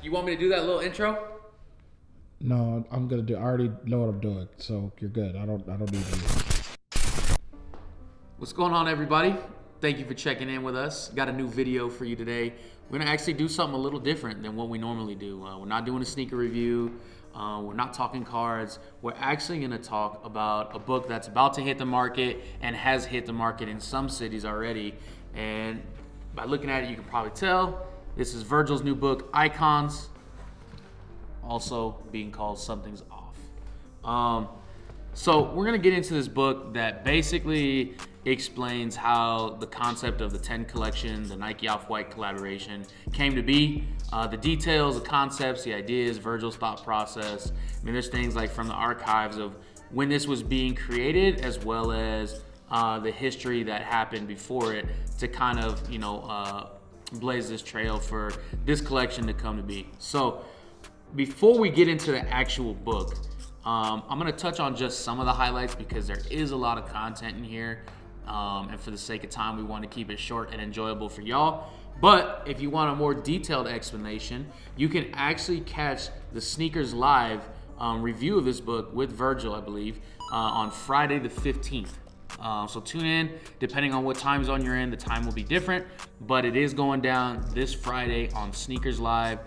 You want me to do that little intro? No, I'm gonna do. I already know what I'm doing, so you're good. I don't need you. What's going on, everybody? Thank you for checking in with us. Got a new video for you today. We're gonna actually do something a little different than what we normally do. We're not doing a sneaker review. We're not talking cards. We're actually gonna talk about a book that's about to hit the market and has hit the market in some cities already. And by looking at it, you can probably tell this is Virgil's new book, Icons, also being called Something's Off. So we're gonna get into this book that basically explains how the concept of the 10 collection, the Nike Off-White collaboration came to be, the details, the concepts, the ideas, Virgil's thought process. I mean, there's things like from the archives of when this was being created, as well as the history that happened before it to kind of, blaze this trail for this collection to come to be. So before we get into the actual book, I'm going to touch on just some of the highlights because there is a lot of content in here. And for the sake of time, we want to keep it short and enjoyable for y'all. But if you want a more detailed explanation, you can actually catch the Snkrs Live review of this book with Virgil, I believe, on Friday the 15th. So tune in. Depending on what time zone you're in, the time will be different. But it is going down this Friday on Snkrs Live,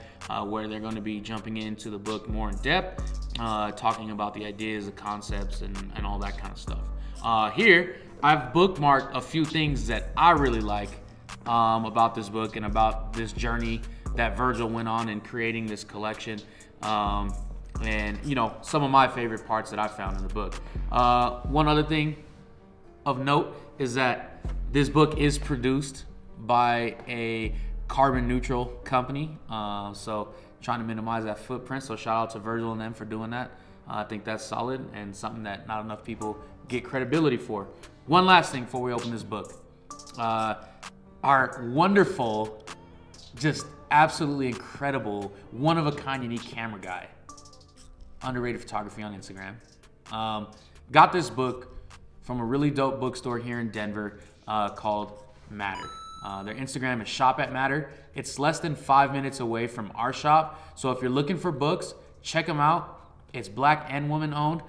where they're going to be jumping into the book more in depth, talking about the ideas, the concepts, and all that kind of stuff. Here, I've bookmarked a few things that I really like about this book and about this journey that Virgil went on in creating this collection. And, some of my favorite parts that I found in the book. One other thing of note is that this book is produced by a carbon neutral company. So trying to minimize that footprint. So shout out to Virgil and them for doing that. I think that's solid and something that not enough people get credibility for. One last thing before we open this book. Our wonderful, just absolutely incredible, one-of-a-kind unique camera guy. Underrated photography on Instagram. Got this book from a really dope bookstore here in Denver called Matter. Their Instagram is Shop at Matter. It's less than 5 minutes away from our shop. So if you're looking for books, check them out. It's Black and woman owned,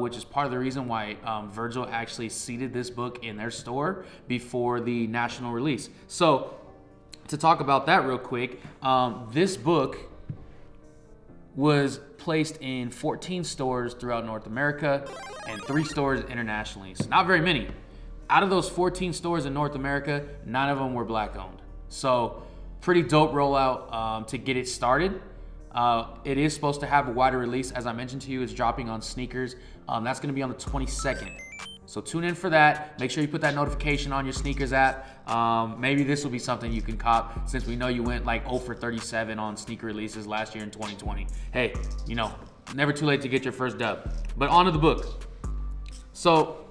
which is part of the reason why Virgil actually seeded this book in their store before the national release. So to talk about that real quick, this book was placed in 14 stores throughout North America and 3 stores internationally. So not very many. Out of those 14 stores in North America, 9 of them were Black owned. So pretty dope rollout to get it started. It is supposed to have a wider release. As I mentioned to you, it's dropping on Snkrs. That's going to be on the 22nd. So tune in for that. Make sure you put that notification on your Snkrs app. Maybe this will be something you can cop since we know you went like 0 for 37 on sneaker releases last year in 2020. Hey, never too late to get your first dub. But on to the book. So,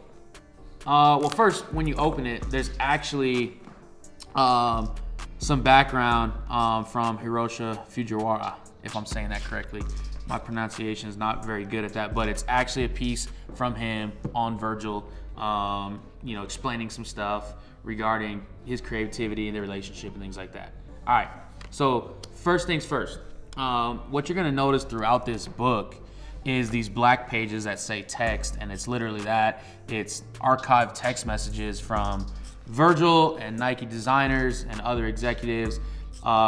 first, when you open it, there's actually some background from Hiroshi Fujiwara, if I'm saying that correctly. My pronunciation is not very good at that, but it's actually a piece from him on Virgil, explaining some stuff regarding his creativity and the relationship and things like that. All right, so first things first. What you're gonna notice throughout this book is these black pages that say text, and it's literally that. It's archived text messages from Virgil and Nike designers and other executives,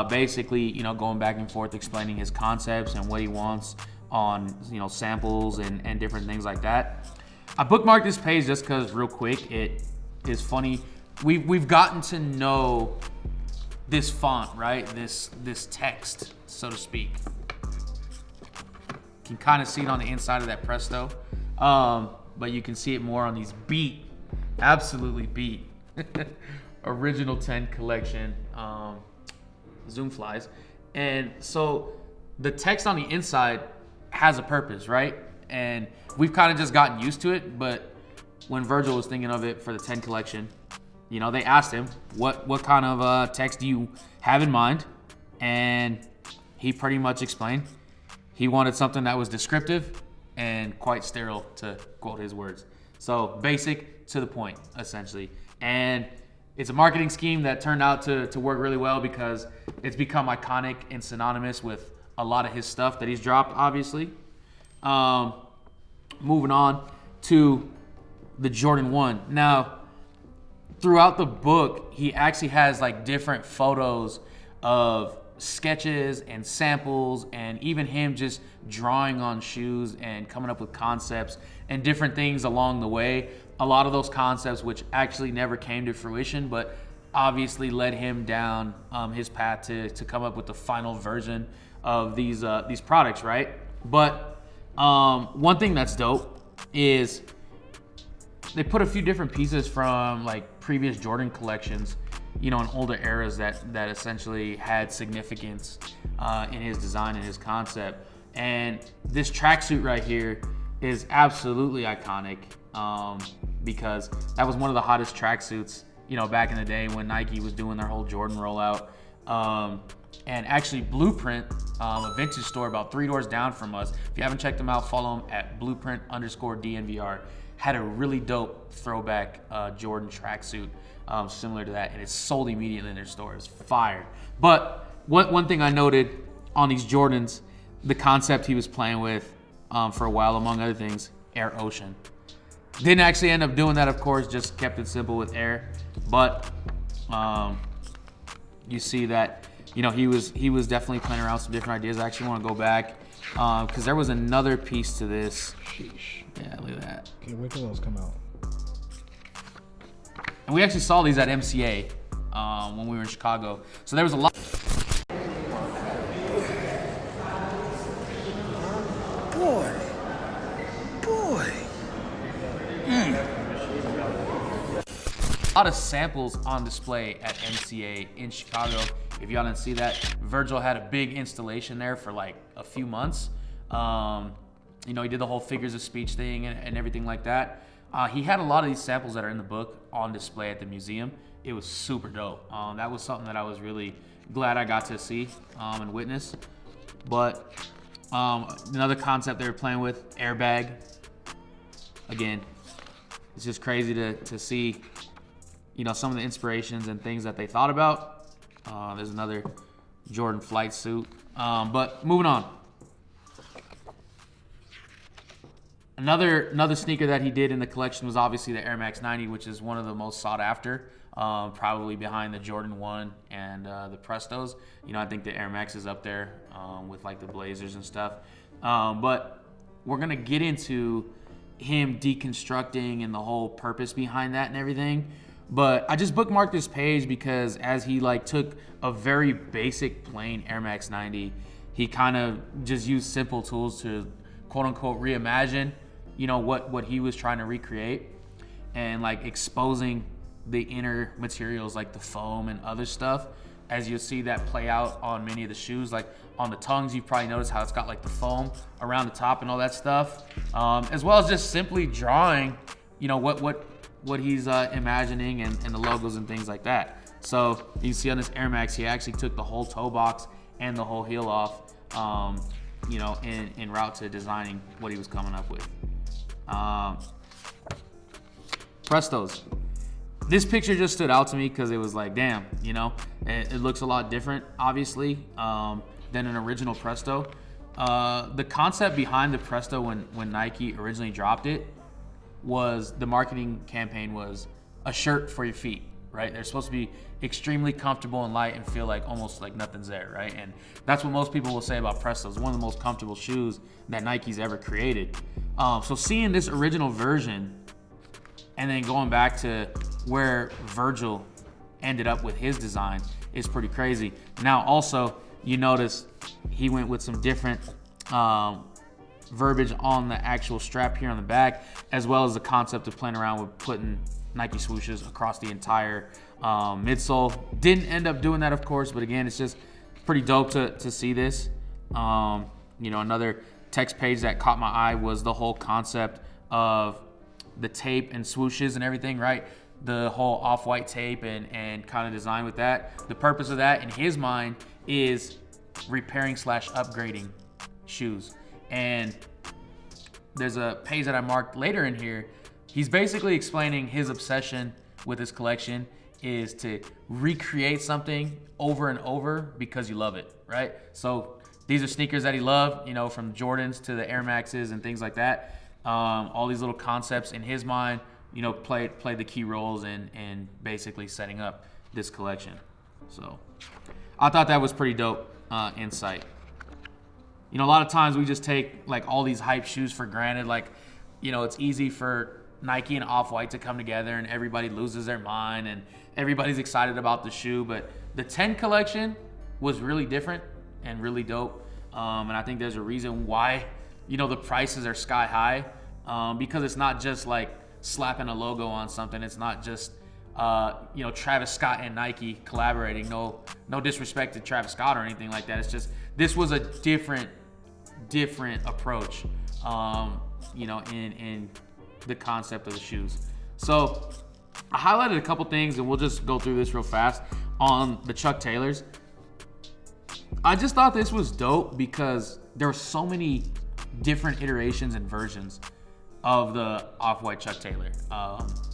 basically, going back and forth explaining his concepts and what he wants on, samples and different things like that. I bookmarked this page just because, real quick, it is funny. We've gotten to know this font, right? This text, so to speak. You can kind of see it on the inside of that Presto, but you can see it more on these absolutely beat original 10 collection Zoom flies. And so the text on the inside has a purpose, right? And we've kind of just gotten used to it, but when Virgil was thinking of it for the 10 collection, they asked him, what kind of text do you have in mind? And he pretty much explained he wanted something that was descriptive and quite sterile, to quote his words. So basic, to the point, essentially. And it's a marketing scheme that turned out to work really well because it's become iconic and synonymous with a lot of his stuff that he's dropped, obviously. Moving on to the Jordan 1. Now, throughout the book, he actually has like different photos of sketches and samples, and even him just drawing on shoes and coming up with concepts and different things along the way. A lot of those concepts which actually never came to fruition, but obviously led him down his path to come up with the final version of these products, right? But one thing that's dope is they put a few different pieces from like previous Jordan collections, you know, in older eras that essentially had significance in his design and his concept. And this tracksuit right here is absolutely iconic because that was one of the hottest tracksuits, you know, back in the day when Nike was doing their whole Jordan rollout. And actually Blueprint, a vintage store about 3 doors down from us. If you haven't checked them out, follow them at blueprint_DNVR. Had a really dope throwback Jordan tracksuit similar to that, and it's sold immediately in their store. It's fire. But one thing I noted on these Jordans, the concept he was playing with for a while, among other things, Air Ocean. Didn't actually end up doing that, of course, just kept it simple with Air. But you see that, you know, he was definitely playing around with some different ideas. I actually want to go back because there was another piece to this. Sheesh. Yeah, look at that. Can't wait till those come out. And we actually saw these at MCA when we were in Chicago. So there was a lot. Boy. A lot of samples on display at MCA in Chicago. If y'all didn't see that, Virgil had a big installation there for like a few months. You know, he did the whole figures of speech thing and everything like that. He had a lot of these samples that are in the book on display at the museum. It was super dope. That was something that I was really glad I got to see and witness. But another concept they were playing with, airbag. Again, it's just crazy to see, you know, some of the inspirations and things that they thought about. There's another Jordan flight suit. But moving on. Another sneaker that he did in the collection was obviously the Air Max 90, which is one of the most sought after, probably behind the Jordan 1 and the Prestos. You know, I think the Air Max is up there with like the Blazers and stuff. But we're gonna get into him deconstructing and the whole purpose behind that and everything. But I just bookmarked this page because as he like took a very basic plain Air Max 90, he kind of just used simple tools to quote unquote reimagine, you know, what he was trying to recreate, and like exposing the inner materials like the foam and other stuff. As you'll see that play out on many of the shoes, like on the tongues, you've probably noticed how it's got like the foam around the top and all that stuff, as well as just simply drawing, you know, what he's imagining and the logos and things like that. So you can see on this Air Max, he actually took the whole toe box and the whole heel off, you know, in route to designing what he was coming up with. Prestos. This picture just stood out to me because it was like, damn, you know, it looks a lot different, obviously, than an original Presto. The concept behind the Presto when Nike originally dropped it was, the marketing campaign was a shirt for your feet, right? They're supposed to be extremely comfortable and light and feel like almost like nothing's there, right? And that's what most people will say about Prestos. One of the most comfortable shoes that Nike's ever created. So seeing this original version and then going back to where Virgil ended up with his design is pretty crazy. Now also, you notice he went with some different verbiage on the actual strap here on the back, as well as the concept of playing around with putting Nike swooshes across the entire midsole. Didn't end up doing that, of course, but again, it's just pretty dope to see this. You know, another text page that caught my eye was the whole concept of the tape and swooshes and everything, right? The whole off-white tape and kind of design with that. The purpose of that in his mind is repairing / upgrading shoes. And there's a page that I marked later in here. He's basically explaining his obsession with his collection is to recreate something over and over because you love it, right? So these are sneakers that he loved, you know, from Jordans to the Air Maxes and things like that. All these little concepts in his mind, you know, played the key roles in basically setting up this collection. So I thought that was pretty dope insight. You know, a lot of times we just take like all these hype shoes for granted. Like, you know, it's easy for Nike and Off-White to come together and everybody loses their mind and everybody's excited about the shoe. But the 10 collection was really different and really dope. And I think there's a reason why, you know, the prices are sky high, because it's not just like slapping a logo on something. It's not just, you know, Travis Scott and Nike collaborating. No disrespect to Travis Scott or anything like that. It's just, this was a different approach, you know, in the concept of the shoes. So I highlighted a couple things and we'll just go through this real fast on the Chuck Taylors. I just thought this was dope because there were so many different iterations and versions of the Off-White Chuck Taylor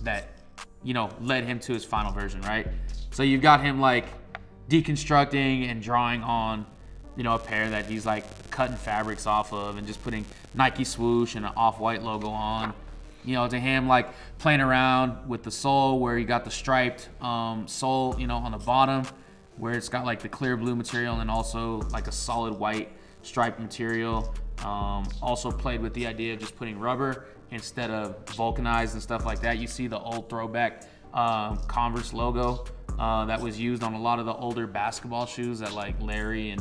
that, you know, led him to his final version, right? So you've got him like deconstructing and drawing on, you know, a pair that he's like cutting fabrics off of and just putting Nike swoosh and an Off-White logo on. You know, to him like playing around with the sole where he got the striped sole, you know, on the bottom where it's got like the clear blue material and then also like a solid white striped material. Also played with the idea of just putting rubber instead of vulcanized and stuff like that. You see the old throwback Converse logo that was used on a lot of the older basketball shoes that like Larry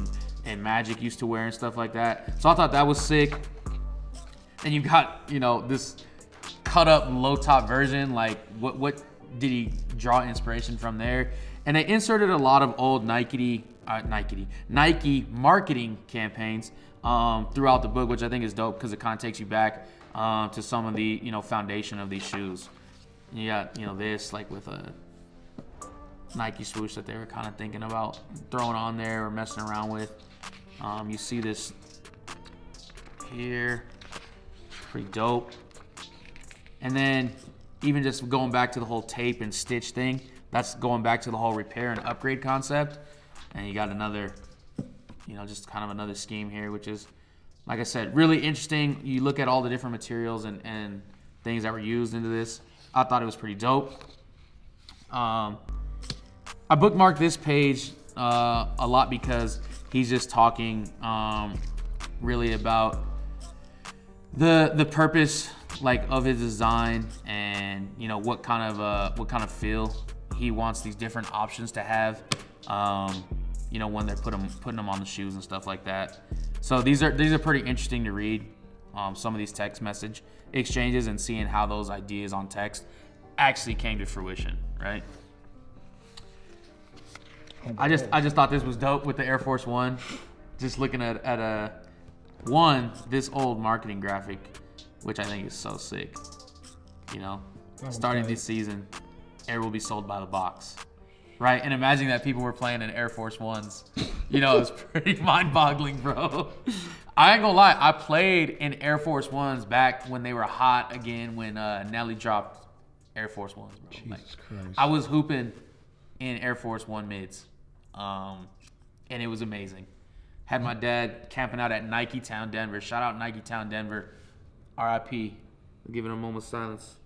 and Magic used to wear and stuff like that. So I thought that was sick. And you've got, you know, this cut up low top version. Like what did he draw inspiration from there? And they inserted a lot of old Nike marketing campaigns throughout the book, which I think is dope because it kind of takes you back to some of the, you know, foundation of these shoes. You got, you know, this like with a Nike swoosh that they were kind of thinking about throwing on there or messing around with. You see this here, pretty dope. And then even just going back to the whole tape and stitch thing, that's going back to the whole repair and upgrade concept. And you got another, you know, just kind of another scheme here, which is, like I said, really interesting. You look at all the different materials and things that were used into this. I thought it was pretty dope. I bookmarked this page a lot because he's just talking really about the purpose like of his design and, you know, what kind of feel he wants these different options to have, you know, when they're putting them on the shoes and stuff like that. So these are pretty interesting to read, some of these text message exchanges and seeing how those ideas on text actually came to fruition, right? I just thought this was dope with the Air Force One. Just looking at this old marketing graphic, which I think is so sick. You know, starting this season, Air will be sold by the box, right? And imagining that people were playing in Air Force Ones, you know, it's pretty mind-boggling, bro. I ain't gonna lie, I played in Air Force Ones back when they were hot again, when Nelly dropped Air Force Ones, bro. Jesus Christ. I was hooping in Air Force One mids, and it was amazing. Had my dad camping out at Nike Town, Denver. Shout out Nike Town, Denver. RIP. We're giving a moment of silence.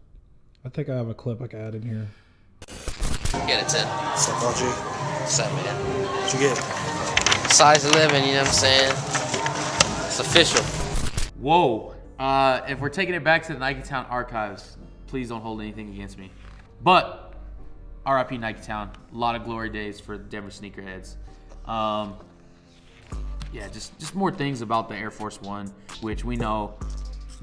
I think I have a clip I can add in here. Get it, 10. What's up, LG? What's up, man? What'd you get? Size 11, you know what I'm saying? It's official. Whoa. If we're taking it back to the Nike Town archives, please don't hold anything against me. But RIP Nike Town. A lot of glory days for Denver sneakerheads. Yeah, just more things about the Air Force One, which we know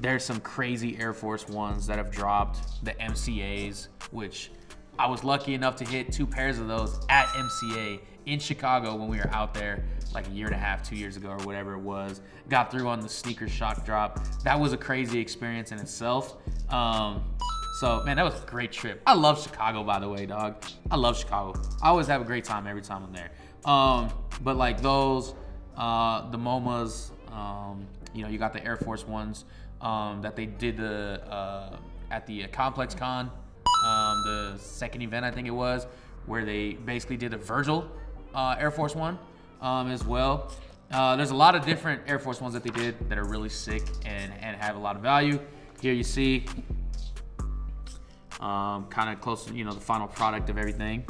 there's some crazy Air Force Ones that have dropped. The MCAs, which I was lucky enough to hit 2 pairs of those at MCA in Chicago when we were out there like a year and a half, 2 years ago or whatever it was. Got through on the sneaker shock drop. That was a crazy experience in itself. So, man, that was a great trip. I love Chicago, by the way, dog. I love Chicago. I always have a great time every time I'm there. But like those, the MoMAs, you know, you got the Air Force Ones that they did at the Complex Con, the second event I think it was, where they basically did a Virgil Air Force One as well. There's a lot of different Air Force ones that they did that are really sick and have a lot of value. Here you see kind of close to, the final product of everything.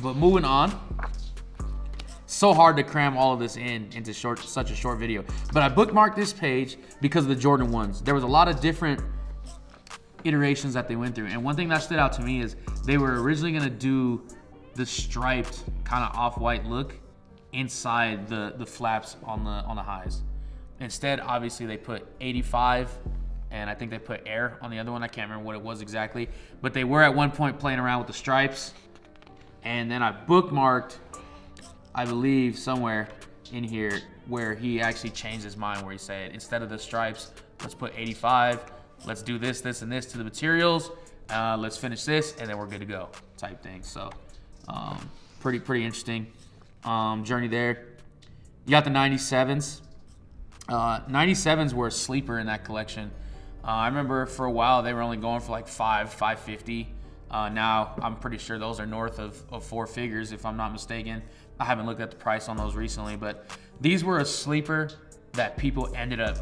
But moving on, so hard to cram all of this into such a short video. But I bookmarked this page because of the Jordan 1s. There was a lot of different iterations that they went through. And one thing that stood out to me is they were originally gonna do the striped kind of off-white look inside the flaps on the highs. Instead, obviously, they put 85, and I think they put Air on the other one. I can't remember what it was exactly, but they were at one point playing around with the stripes. And then I bookmarked, I believe somewhere in here, where he actually changed his mind, where he said, instead of the stripes, let's put 85, let's do this, this, and this to the materials, let's finish this, and then we're good to go, type thing. So pretty interesting journey there. You got the 97s. 97s were a sleeper in that collection. I remember for a while they were only going for like $550. Now I'm pretty sure those are north of four figures, if I'm not mistaken. I haven't looked at the price on those recently, but these were a sleeper that people ended up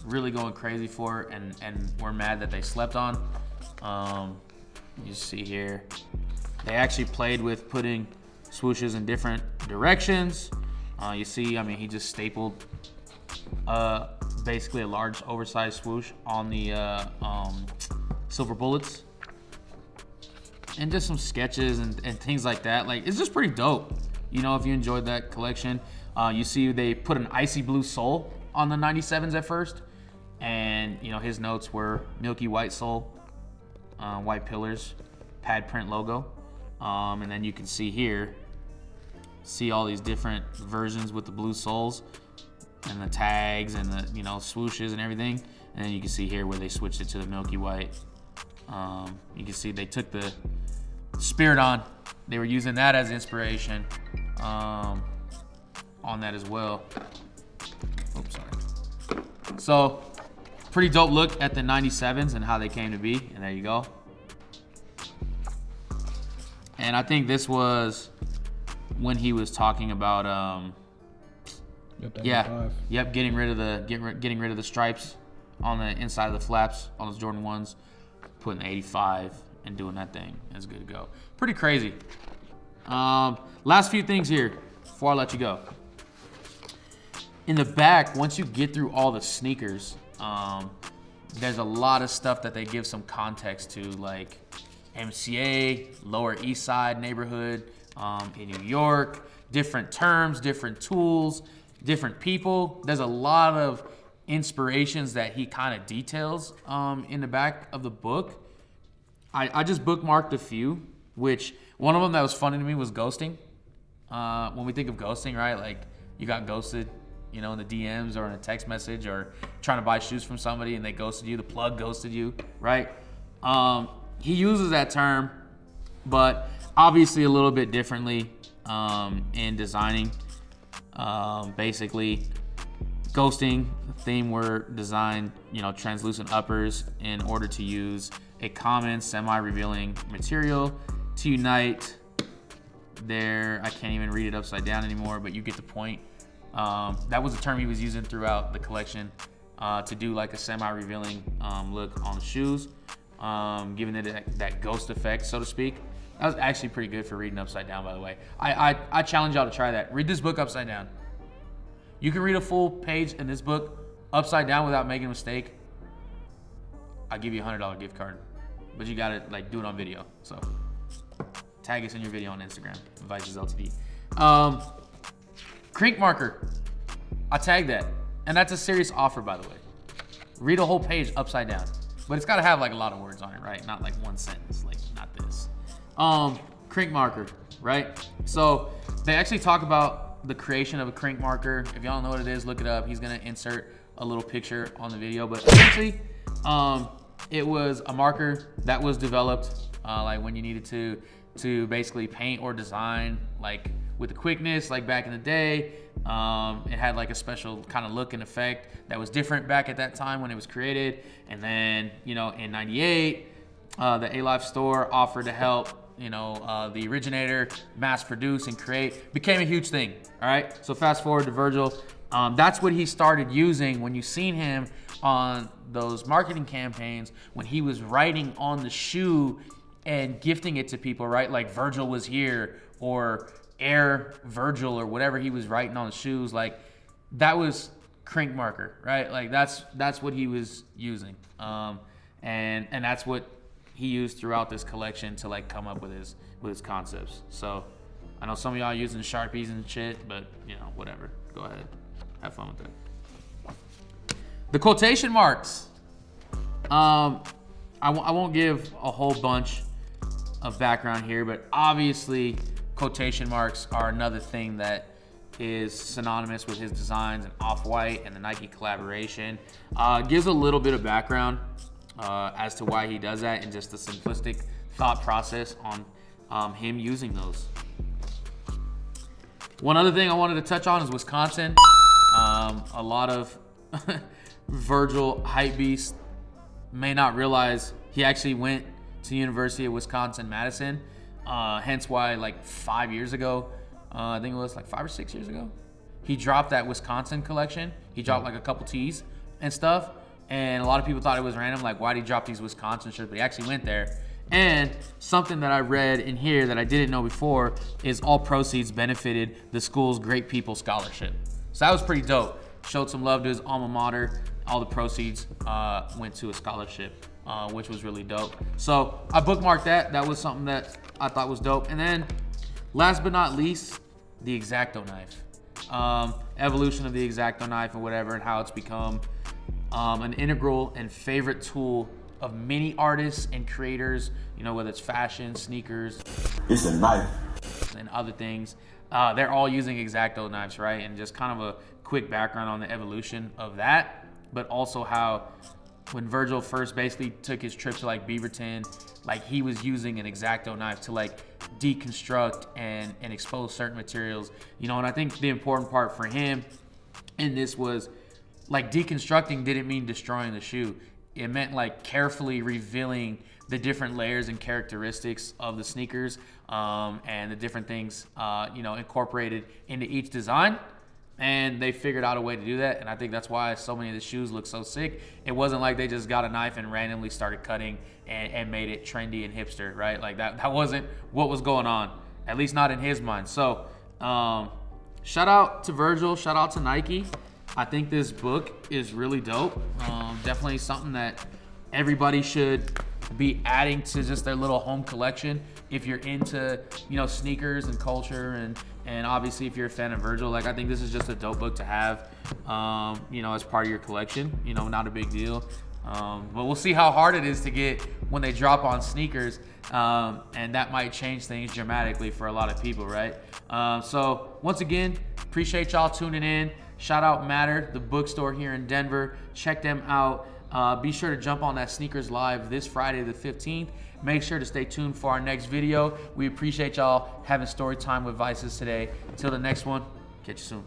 really going crazy for and were mad that they slept on. You see here, they actually played with putting swooshes in different directions. You see, I mean, he just stapled basically a large oversized swoosh on the silver bullets. And just some sketches and things like that. Like, it's just pretty dope. If you enjoyed that collection. You see they put an icy blue sole on the 97s at first. And, his notes were milky white sole, white pillars, pad print logo. And then you can see here, all these different versions with the blue soles and the tags and the, swooshes and everything. And then you can see here where they switched it to the milky white. You can see they took the Spirit on. They were using that as inspiration on that as well. Oops, sorry. So, pretty dope look at the 97s and how they came to be. And there you go. And I think this was when he was talking about, getting rid of the stripes on the inside of the flaps on those Jordan 1s, putting the 85 and doing that thing. It's good to go. Pretty crazy. Last few things here before I let you go. In the back, once you get through all the sneakers, there's a lot of stuff that they give some context to, like MCA, Lower East Side neighborhood in New York, different terms, different tools, different people. There's a lot of inspirations that he kind of details in the back of the book. I just bookmarked a few, which one of them that was funny to me was ghosting. When we think of ghosting, right? Like, you got ghosted, in the DMs or in a text message, or trying to buy shoes from somebody and they ghosted you, the plug ghosted you, right? He uses that term, but obviously a little bit differently in designing. Basically, ghosting theme were designed, translucent uppers in order to use a common semi-revealing material to unite there. I can't even read it upside down anymore, but you get the point. That was a term he was using throughout the collection to do like a semi-revealing look on the shoes, giving it that ghost effect, so to speak. That was actually pretty good for reading upside down, by the way. I challenge y'all to try that. Read this book upside down. You can read a full page in this book upside down without making a mistake. I'll give you a $100 gift card, but you gotta do it on video. So tag us in your video on Instagram, Vices LTD. Crink marker, I tagged that, and that's a serious offer, by the way. Read a whole page upside down, but it's gotta have a lot of words on it, right? Not one sentence, not this. Crink marker, right? So they actually talk about the creation of a crink marker. If y'all don't know what it is, look it up. He's gonna insert a little picture on the video, but essentially, it was a marker that was developed when you needed to basically paint or design with the quickness, back in the day. It had a special kind of look and effect that was different back at that time when it was created. And then, in '98, the A-Life store offered to help the originator, mass produce and create, became a huge thing. All right. So fast forward to Virgil. That's what he started using when you seen him on those marketing campaigns, when he was writing on the shoe and gifting it to people, right? Like Virgil was here, or Air Virgil, or whatever he was writing on the shoes. Like that was crank marker, right? Like that's what he was using. And that's what he used throughout this collection to like come up with his concepts. So I know some of y'all using Sharpies and shit, but whatever. Go ahead. Have fun with that. The quotation marks. I won't give a whole bunch of background here, but obviously quotation marks are another thing that is synonymous with his designs and Off-White and the Nike collaboration. Gives a little bit of background as to why he does that and just the simplistic thought process on him using those. One other thing I wanted to touch on is Wisconsin. A lot of Virgil hypebeasts may not realize he actually went to the University of Wisconsin-Madison. Hence why like 5 years ago, I think it was like 5 or 6 years ago, he dropped that Wisconsin collection. He dropped like a couple tees and stuff. And a lot of people thought it was random, like why did he drop these Wisconsin shirts? But he actually went there. And something that I read in here that I didn't know before is all proceeds benefited the school's Great People Scholarship. So that was pretty dope. Showed some love to his alma mater. All the proceeds went to a scholarship, which was really dope. So I bookmarked that. That was something that I thought was dope. And then last but not least, the X-Acto knife. Evolution of the X-Acto knife and whatever, and how it's become an integral and favorite tool of many artists and creators, whether it's fashion, sneakers, it's a knife, and other things. They're all using X-Acto knives, right? And just kind of a quick background on the evolution of that, but also how when Virgil first basically took his trip to like Beaverton, like he was using an X-Acto knife to like deconstruct and expose certain materials, and I think the important part for him in this was like deconstructing didn't mean destroying the shoe. It meant like carefully revealing the different layers and characteristics of the sneakers, and the different things, incorporated into each design. And they figured out a way to do that. And I think that's why so many of the shoes look so sick. It wasn't like they just got a knife and randomly started cutting and made it trendy and hipster, right? Like that wasn't what was going on, at least not in his mind. So shout out to Virgil, shout out to Nike. I think this book is really dope. Definitely something that everybody should be adding to just their little home collection. If you're into, sneakers and culture, and obviously if you're a fan of Virgil, like I think this is just a dope book to have, as part of your collection. Not a big deal. But we'll see how hard it is to get when they drop on sneakers, and that might change things dramatically for a lot of people, right? So once again, appreciate y'all tuning in. Shout out Matter, the bookstore here in Denver. Check them out. Be sure to jump on that Snkrs Live this Friday the 15th. Make sure to stay tuned for our next video. We appreciate y'all having story time with Vices today. Until the next one, catch you soon.